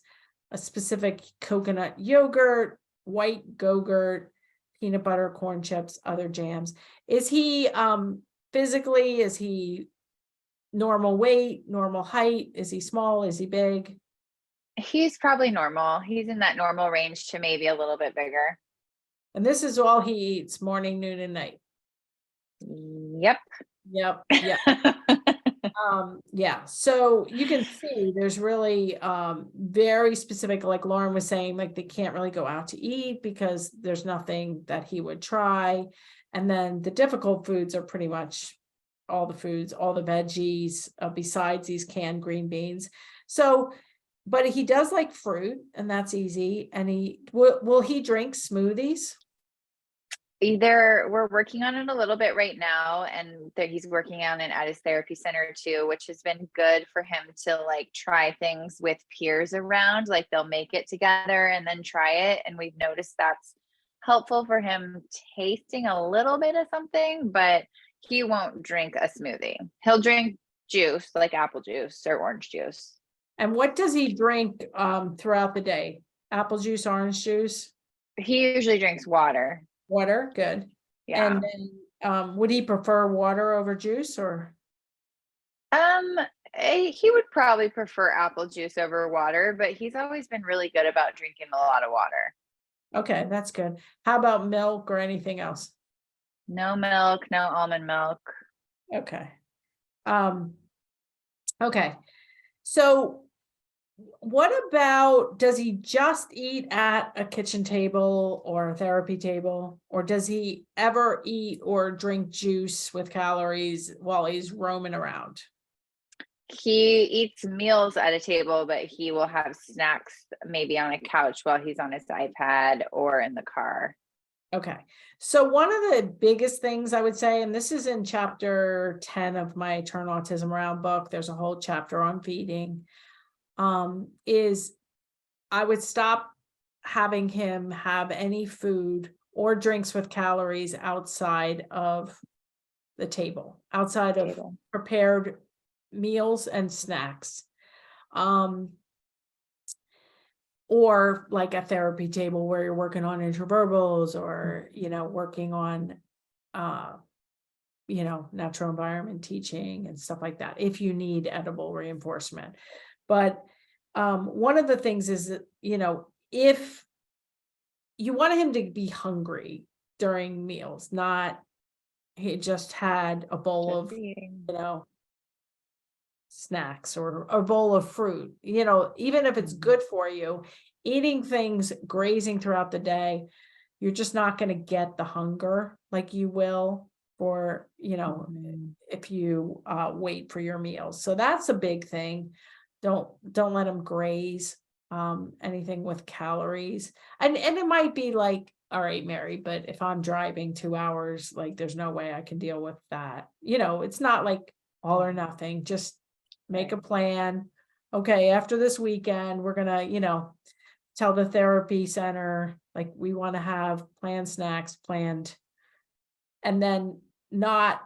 a specific coconut yogurt, white Go-Gurt, peanut butter, corn chips, other jams. Is he physically, is he normal weight, normal height? Is he small? Is he big? He's probably normal. He's in that normal range to maybe a little bit bigger. And this is all he eats, morning, noon, and night. Yep. Yep. Yeah. Yeah. So you can see there's really very specific, like Lauren was saying, like they can't really go out to eat because there's nothing that he would try. And then the difficult foods are pretty much all the foods, all the veggies, besides these canned green beans. So, but he does like fruit, and that's easy. And will he drink smoothies? We're working on it a little bit right now, and that he's working on it at his therapy center too, which has been good for him to like try things with peers around, like they'll make it together and then try it. And we've noticed that's helpful for him tasting a little bit of something, but he won't drink a smoothie. He'll drink juice like apple juice or orange juice. And what does he drink throughout the day? Apple juice, orange juice? He usually drinks water. Water, good. Yeah. And then would he prefer water over juice or? He would probably prefer apple juice over water, but he's always been really good about drinking a lot of water. Okay, that's good. How about milk or anything else? No milk, no almond milk. Okay. Okay. So what about, does he just eat at a kitchen table or a therapy table, or does he ever eat or drink juice with calories while he's roaming around? He eats meals at a table, but he will have snacks maybe on a couch while he's on his iPad or in the car. Okay. So one of the biggest things I would say, and this is in chapter 10 of my Turn Autism Around book, there's a whole chapter on feeding, is I would stop having him have any food or drinks with calories outside of the table, outside of prepared meals and snacks. Or like a therapy table where you're working on intraverbals or, working on, natural environment teaching and stuff like that, if you need edible reinforcement. But one of the things is that, if you want him to be hungry during meals, not he just had a bowl of, snacks or a bowl of fruit, even if it's good for you, eating things, grazing throughout the day, you're just not going to get the hunger like you will for, if you wait for your meals. So that's a big thing. Don't let them graze anything with calories. And it might be like, all right, Mary, but if I'm driving 2 hours, like there's no way I can deal with that. It's not like all or nothing. Just make a plan. Okay, after this weekend, we're gonna, tell the therapy center, like we want to have planned snacks planned. And then not,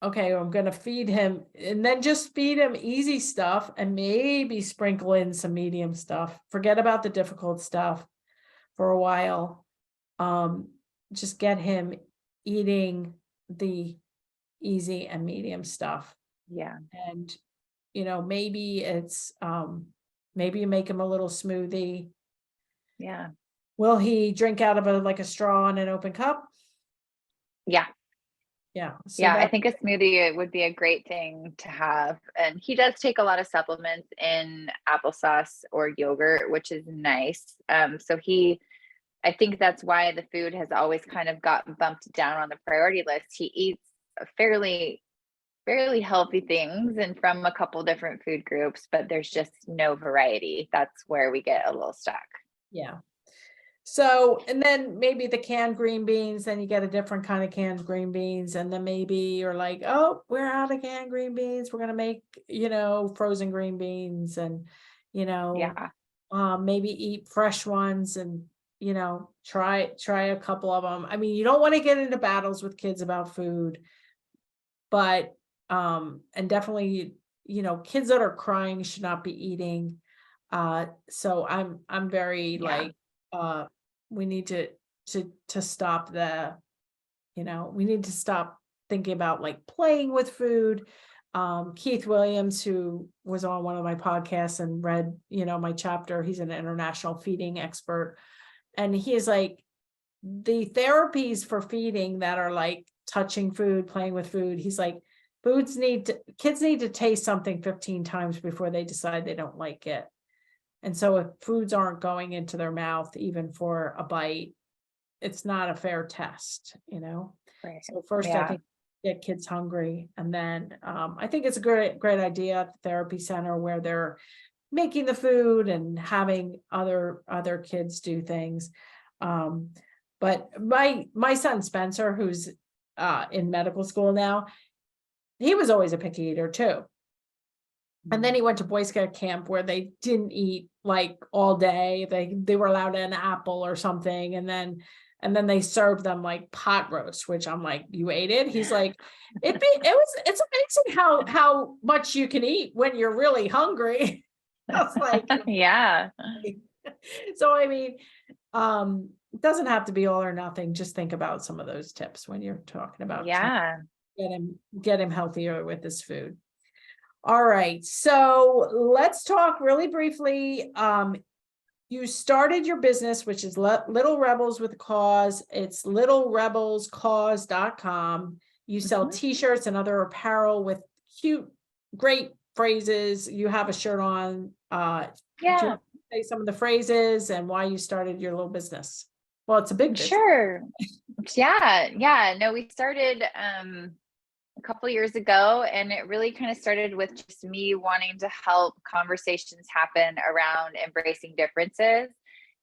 okay, I'm gonna feed him, and then just feed him easy stuff and maybe sprinkle in some medium stuff. Forget about the difficult stuff for a while. Just get him eating the easy and medium stuff. Yeah. And maybe it's maybe you make him a little smoothie. Yeah. Will he drink out of a straw in an open cup? Yeah. Yeah. So I think a smoothie would be a great thing to have. And he does take a lot of supplements in applesauce or yogurt, which is nice. So he I think that's why the food has always kind of gotten bumped down on the priority list. He eats fairly healthy things and from a couple different food groups, but there's just no variety. That's where we get a little stuck. Yeah. So, and then maybe the canned green beans, then you get a different kind of canned green beans. And then maybe you're like, oh, we're out of canned green beans. We're going to make, frozen green beans and, Yeah. maybe eat fresh ones and, try a couple of them. I mean, you don't want to get into battles with kids about food, but, and definitely, kids that are crying should not be eating. So I'm very like, we need to stop we need to stop thinking about like playing with food. Keith Williams, who was on one of my podcasts and read, my chapter, he's an international feeding expert. And he is like, the therapies for feeding that are like touching food, playing with food, he's like, kids need to taste something 15 times before they decide they don't like it. And so if foods aren't going into their mouth, even for a bite, it's not a fair test, Right. So first, I think get kids hungry. And then I think it's a great idea at the therapy center where they're making the food and having other kids do things. But my son Spencer, who's in medical school now, he was always a picky eater too. And then he went to Boy Scout camp where they didn't eat like all day. They were allowed an apple or something. And then they served them like pot roast, which I'm like, you ate it? He's like, it's amazing how much you can eat when you're really hungry. I was like, yeah. So, I mean, it doesn't have to be all or nothing. Just think about some of those tips when you're talking about get him healthier with this food. All right. So let's talk really briefly. You started your business, which is Little Rebels with a Cause. It's littlerebelscause.com. You sell t-shirts and other apparel with cute, great phrases. You have a shirt on. Do you want to say some of the phrases and why you started your little business? Well, it's a big business. Sure. Yeah. No, we started a couple years ago, and it really kind of started with just me wanting to help conversations happen around embracing differences.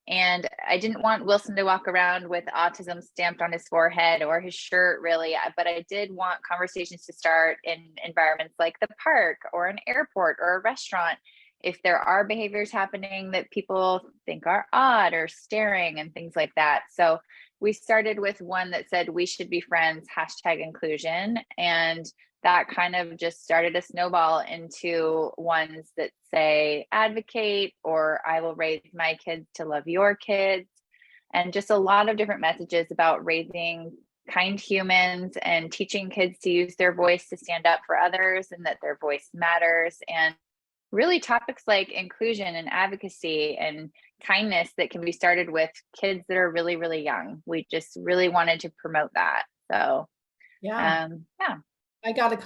And I didn't want Wilson to walk around with autism stamped on his forehead or his shirt, really, but I did want conversations to start in environments like the park or an airport or a restaurant. If there are behaviors happening that people think are odd or staring and things like that. So we started with one that said, "We should be friends, #inclusion." And that kind of just started a snowball into ones that say, "Advocate," or "I will raise my kids to love your kids." And just a lot of different messages about raising kind humans and teaching kids to use their voice to stand up for others and that their voice matters. And really topics like inclusion and advocacy and kindness that can be started with kids that are really, really young. We just really wanted to promote that. So, yeah. I got a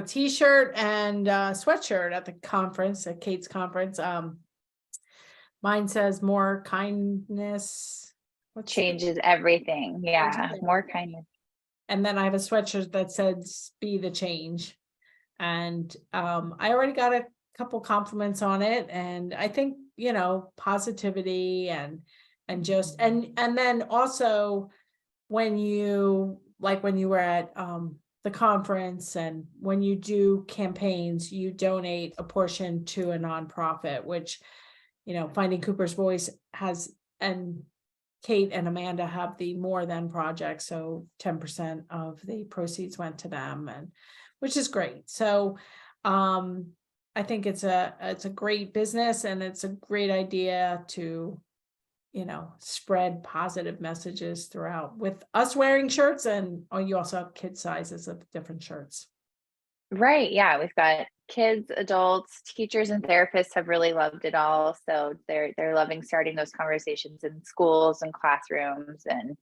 t-shirt and a sweatshirt at the conference, at Kate's conference. Mine says more kindness. Changes everything. Yeah. More kindness. And then I have a sweatshirt that says be the change. And I already got a couple compliments on it. And I think, positivity and just, and then also when you were at the conference and when you do campaigns, you donate a portion to a nonprofit, which, Finding Cooper's Voice has, and Kate and Amanda have the More Than project. So 10% of the proceeds went to them, and which is great. So I think it's a great business, and it's a great idea to, spread positive messages throughout with us wearing shirts, and you also have kid sizes of different shirts. Right. Yeah. We've got kids, adults, teachers, and therapists have really loved it all. So they're loving starting those conversations in schools and classrooms. And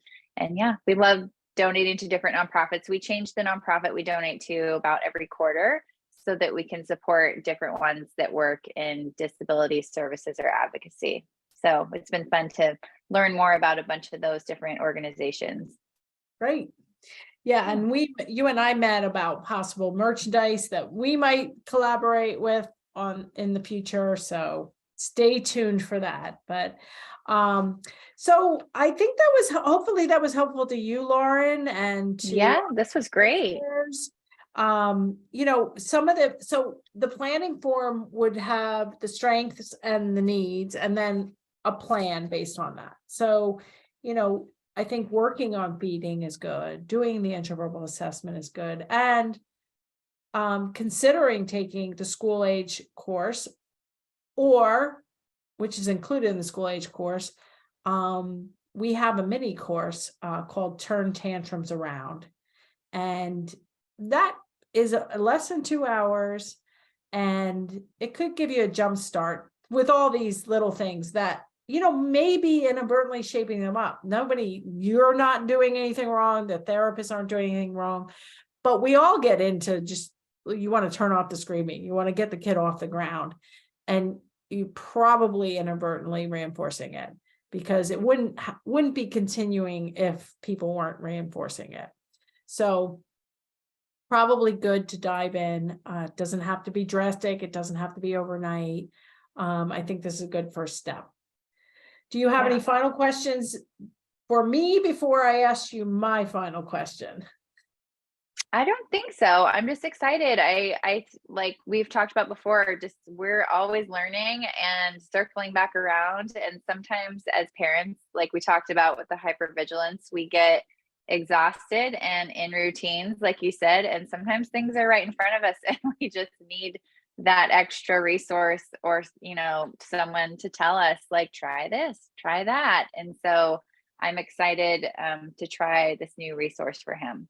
yeah, we love donating to different nonprofits. We change the nonprofit we donate to about every quarter so that we can support different ones that work in disability services or advocacy. So it's been fun to learn more about a bunch of those different organizations. Great. Yeah, and you and I met about possible merchandise that we might collaborate with in the future. So stay tuned for that. But so I think hopefully that was helpful to you, Lauren, and to Yeah, this was great. So the planning form would have the strengths and the needs, and then a plan based on that. So, I think working on feeding is good, doing the intraverbal assessment is good, and considering taking the school age course, or which is included in the school age course. We have a mini course called Turn Tantrums Around, and that is less than 2 hours, and it could give you a jump start with all these little things that maybe inadvertently shaping them up. You're not doing anything wrong, the therapists aren't doing anything wrong, but we all get into you want to turn off the screaming, you want to get the kid off the ground, and you probably inadvertently reinforcing it, because it wouldn't be continuing if people weren't reinforcing it. So probably good to dive in. It doesn't have to be drastic. It doesn't have to be overnight. I think this is a good first step. Do you have any final questions for me before I ask you my final question? I don't think so. I'm just excited. I like we've talked about before, just we're always learning and circling back around. And sometimes as parents, like we talked about with the hypervigilance, we get exhausted and in routines, like you said, and sometimes things are right in front of us and we just need that extra resource or, someone to tell us, like, try this, try that. And so I'm excited to try this new resource for him.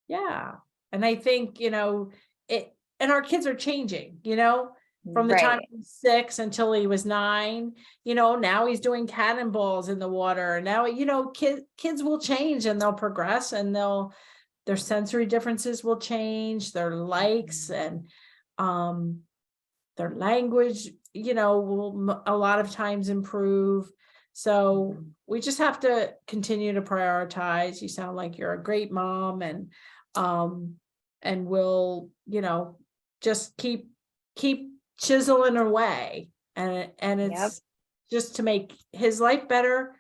Yeah. And I think, and our kids are changing, from the time he was 6 until he was 9, now he's doing cannonballs in the water. Now, kids will change and they'll progress, and their sensory differences will change, their likes and their language, will a lot of times improve. So we just have to continue to prioritize. You sound like you're a great mom, and we'll, just keep chiseling away, and it's just to make his life better,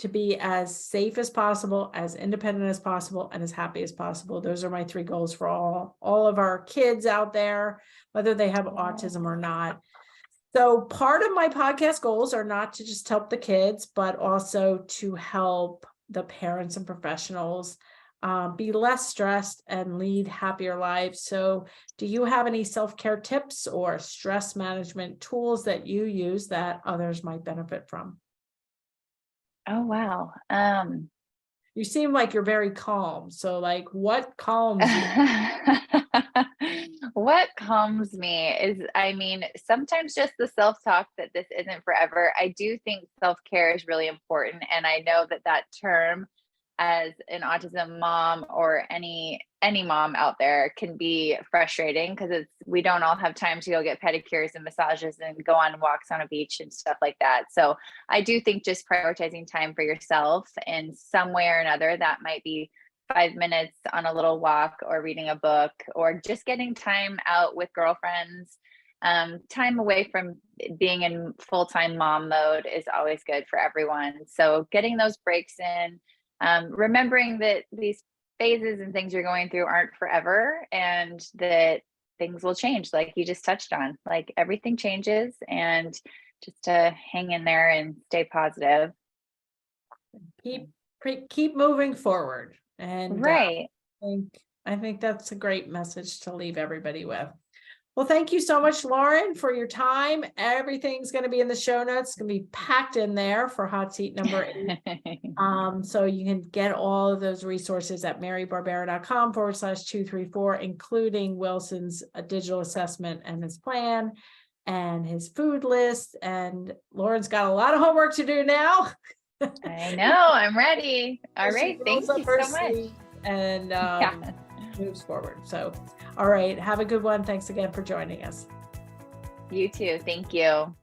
to be as safe as possible, as independent as possible, and as happy as possible. Those are my 3 goals for all of our kids out there, whether they have autism or not. So part of my podcast goals are not to just help the kids, but also to help the parents and professionals be less stressed and lead happier lives. So do you have any self-care tips or stress management tools that you use that others might benefit from? Oh, wow. You seem like you're very calm. So like, what calms you? What calms me is, sometimes just the self-talk that this isn't forever. I do think self-care is really important. And I know that term, as an autism mom or any mom out there, can be frustrating, because we don't all have time to go get pedicures and massages and go on walks on a beach and stuff like that. So I do think just prioritizing time for yourself in some way or another, that might be 5 minutes on a little walk, or reading a book, or just getting time out with girlfriends. Time away from being in full-time mom mode is always good for everyone. So getting those breaks in, remembering that these phases and things you're going through aren't forever, and that things will change, like you just touched on. Like, everything changes, and just to hang in there and stay positive. Keep moving forward. And right. I think that's a great message to leave everybody with. Well, thank you so much, Lauren, for your time. Everything's going to be in the show notes. It's going to be packed in there for hot seat number 8. So you can get all of those resources at marybarbera.com/234, including Wilson's digital assessment and his plan and his food list. And Lauren's got a lot of homework to do now. I know, I'm ready. All right, thank you so much. And moves forward. So, all right, have a good one. Thanks again for joining us. You too. Thank you.